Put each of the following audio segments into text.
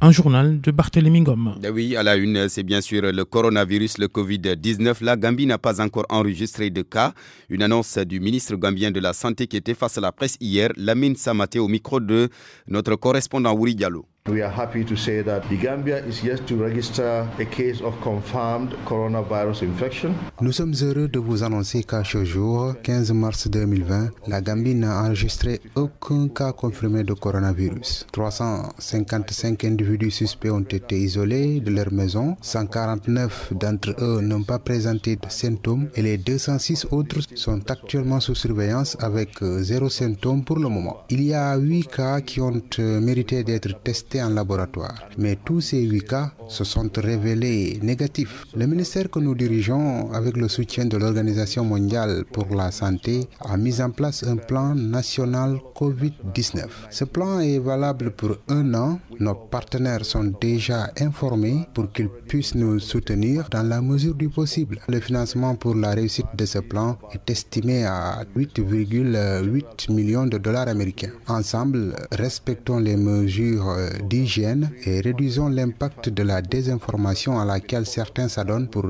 Un journal de Barthélémy Ngom. Oui, à la une, c'est bien sûr le coronavirus, le Covid-19. La Gambie n'a pas encore enregistré de cas. Une annonce du ministre gambien de la Santé qui était face à la presse hier, Lamine Samaté, au micro de notre correspondant Wuri Diallo. We are happy to say that the Gambia is yet to register a case of confirmed coronavirus infection. Nous sommes heureux de vous annoncer qu'à ce jour, 15 mars 2020, la Gambie n'a enregistré aucun cas confirmé de coronavirus. 355 individus suspects ont été isolés de leur maison, 149 d'entre eux n'ont pas présenté de symptômes et les 206 autres sont actuellement sous surveillance avec 0 symptômes pour le moment. Il y a 8 cas qui ont mérité d'être testés en laboratoire, mais tous ces 8 cas se sont révélés négatifs. Le ministère que nous dirigeons, avec le soutien de l'Organisation mondiale pour la santé, a mis en place un plan national Covid-19. Ce plan est valable pour 1 an. Nos partenaires sont déjà informés pour qu'ils puissent nous soutenir dans la mesure du possible. Le financement pour la réussite de ce plan est estimé à 8,8 millions de dollars américains. Ensemble, respectons les mesures d'hygiène et réduisons l'impact de la désinformation à laquelle certains s'adonnent pour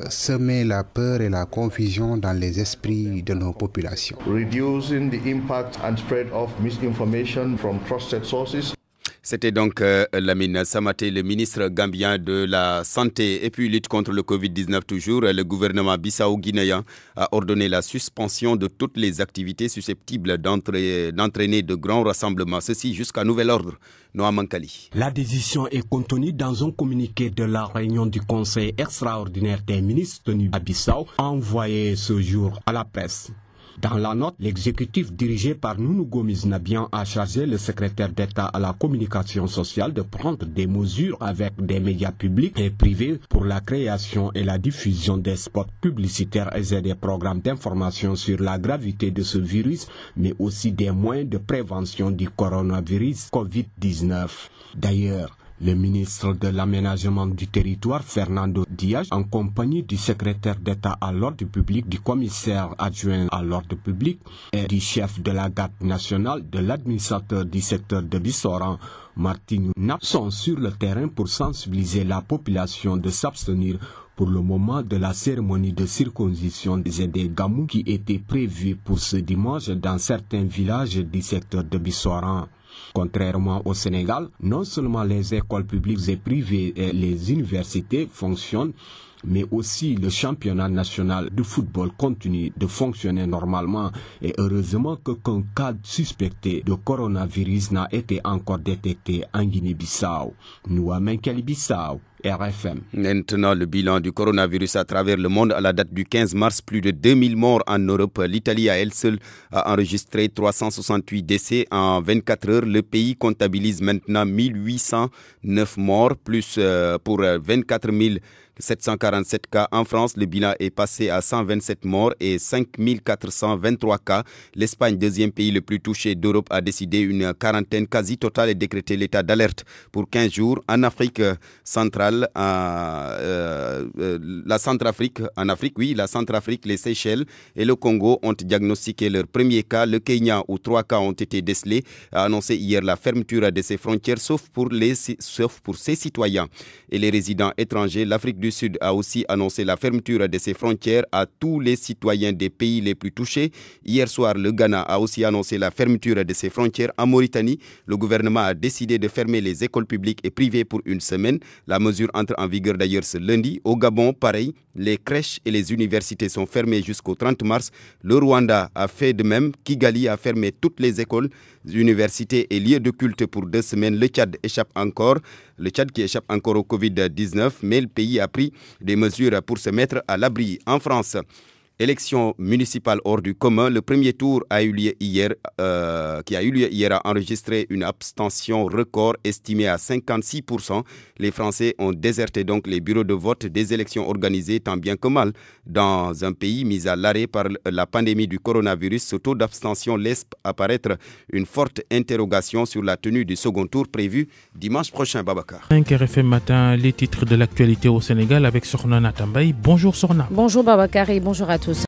semer la peur et la confusion dans les esprits de nos populations. Reducing the impact and spread of misinformation from trusted sources. C'était donc Lamine Samaté, le ministre gambien de la Santé et puis lutte contre le Covid-19 toujours. Le gouvernement bissau-guinéen a ordonné la suspension de toutes les activités susceptibles d'entraîner de grands rassemblements. Ceci jusqu'à nouvel ordre. Noam Mankali. La décision est contenue dans un communiqué de la réunion du Conseil extraordinaire des ministres tenu à Bissau, envoyé ce jour à la presse. Dans la note, l'exécutif dirigé par Nounou Gomis Nabian a chargé le secrétaire d'État à la communication sociale de prendre des mesures avec des médias publics et privés pour la création et la diffusion des spots publicitaires et des programmes d'information sur la gravité de ce virus, mais aussi des moyens de prévention du coronavirus Covid-19. D'ailleurs, le ministre de l'Aménagement du Territoire, Fernando Diaz, en compagnie du secrétaire d'État à l'ordre public, du commissaire adjoint à l'ordre public et du chef de la garde nationale, de l'administrateur du secteur de Bissoran, Martin Nap, sont sur le terrain pour sensibiliser la population de s'abstenir pour le moment de la cérémonie de circoncision des gamous qui était prévue pour ce dimanche dans certains villages du secteur de Bissoran. Contrairement au Sénégal, non seulement les écoles publiques et privées et les universités fonctionnent, mais aussi le championnat national de football continue de fonctionner normalement et heureusement qu'aucun cas suspecté de coronavirus n'a été encore détecté en Guinée-Bissau. Nouamen Bissau. RFM. Maintenant, le bilan du coronavirus à travers le monde à la date du 15 mars, plus de 2000 morts en Europe. L'Italie à elle seule a enregistré 368 décès en 24 heures. Le pays comptabilise maintenant 1809 morts, plus pour 24 747 cas. En France, le bilan est passé à 127 morts et 5423 cas. L'Espagne, deuxième pays le plus touché d'Europe, a décidé une quarantaine quasi totale et décrété l'état d'alerte pour 15 jours. En Afrique centrale, la Centrafrique, les Seychelles et le Congo ont diagnostiqué leur premier cas. Le Kenya, où 3 cas ont été décelés, a annoncé hier la fermeture de ses frontières, sauf pour ses citoyens et les résidents étrangers. L'Afrique du Sud a aussi annoncé la fermeture de ses frontières à tous les citoyens des pays les plus touchés. Hier soir, le Ghana a aussi annoncé la fermeture de ses frontières. En Mauritanie, le gouvernement a décidé de fermer les écoles publiques et privées pour une semaine. La mesure entre en vigueur d'ailleurs ce lundi. Au Gabon, pareil, les crèches et les universités sont fermées jusqu'au 30 mars. Le Rwanda a fait de même. Kigali a fermé toutes les écoles, universités et lieux de culte pour 2 semaines. Le Tchad qui échappe encore au Covid-19, mais le pays a pris des mesures pour se mettre à l'abri. En France, élection municipale hors du commun. Le premier tour qui a eu lieu hier a enregistré une abstention record estimée à 56%. Les Français ont déserté donc les bureaux de vote des élections organisées tant bien que mal. Dans un pays mis à l'arrêt par la pandémie du coronavirus, ce taux d'abstention laisse apparaître une forte interrogation sur la tenue du second tour prévu dimanche prochain. Babacar. RFM Matin, les titres de l'actualité au Sénégal avec Sorna Natambay. Bonjour Sorna. Bonjour Babacar et bonjour à tous.